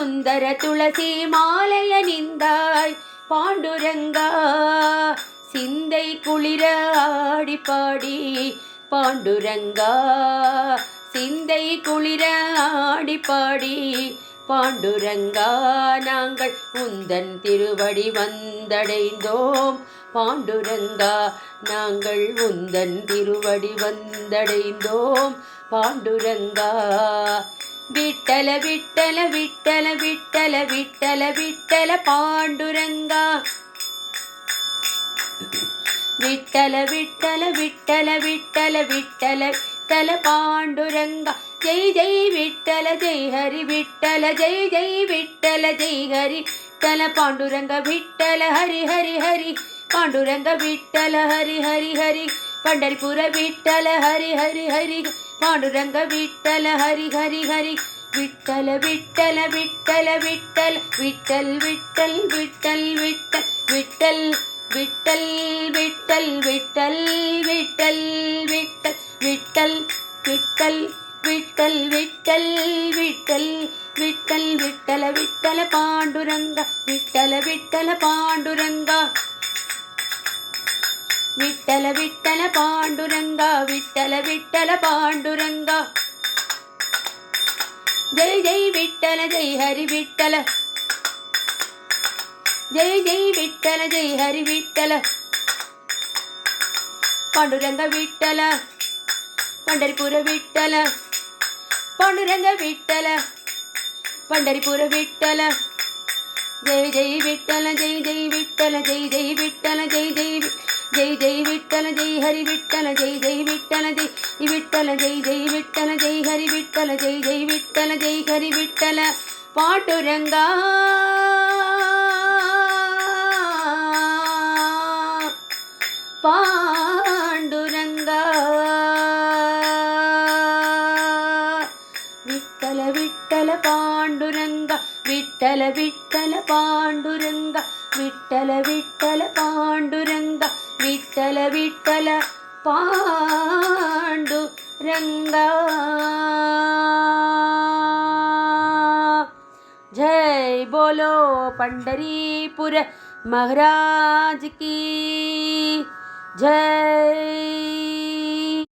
சுந்தர துளசி மாலையணிந்தாய் பாண்டுரங்கா சிந்தை குளிர ஆடி பாடி பாண்டுரங்கா சிந்தை குளிர ஆடி பாடி பாண்டுரங்கா நாங்கள் உந்தன் திருவடி வந்தடைந்தோம் பாண்டுரங்கா நாங்கள் உந்தன் திருவடி வந்தடைந்தோம் பாண்டுரங்கா விட்டல விட்டல விட்டல விட்டல விட்டல விட்டல பாண்டுரங்கா விட்டல விட்டல விட்டல விட்டல விட்டல விட்டல பாண்டுரங்கா ஜெய் ஜெய் விட்டல ஜெய் ஹரி விட்டல ஜெய் ஜெய் விட்டல ஜெய் ஹரி விட்டல பாண்டுரங்க விட்டல ஹரி ஹரி ஹரி பாண்டுரங்க விட்டல ஹரி ஹரி ஹரி பண்டரிபுர விட்டல ஹரி ஹரி ஹரி பாண்டுரங்க விட்டல ஹரி ஹரி ஹரி விட்டல விட்டல விட்டல விட்டல் விட்டல் விட்டல் விட்டல் விட்டல் விட்டல் விட்டல் விட்டல் விட்டல் விட்டல் விட்டல் விட்டல் விட்டல் விட்டல் விட்டல் விட்டல் விட்டல விட்டல பாண்டுரங்கா விட்டல விட்டல பாண்டுரங்கா விட்டல விட்டல பாண்டுரங்கா விட்டல விட்டல பாண்டுரங்கா ஜெய் ஜெய் விட்டல ஜெய் ஹரி விட்டல ஜெய் ஜெய் விட்டல ஜெய் ஹரி விட்டல பாண்டுரங்க விட்டல பண்டரிபுர விட்டல பாண்டுரங்க விட்டல பண்டரிபுர விட்டல ஜெய் ஜெய் விட்டல ஜெய் ஜெய் விட்டல ஜெய் ஜெய் விட்டல ஜெய் ஜெய் ஜெய் ஜெய் விட்டல ஜெய் ஹரி விட்டல ஜெய் ஜெய் விட்டல ஜெய் விட்டல ஜெய் ஜெய் விட்டல ஜெய் ஹரி விட்டல ஜெய் ஜெய் விட்டல ஜெய் ஹரி விட்டல பாண்டுரங்கா பாண்டுரங்கா விட்டல விட்டல பாண்டுரங்கா விட்டல விட்டல பாண்டுரங்கா விட்டல விட்டல பாண்டுரங்கா விட்டல விட்டல பாண்டுரங்கா जय बोलो पंढरीपुर महाराज की जय।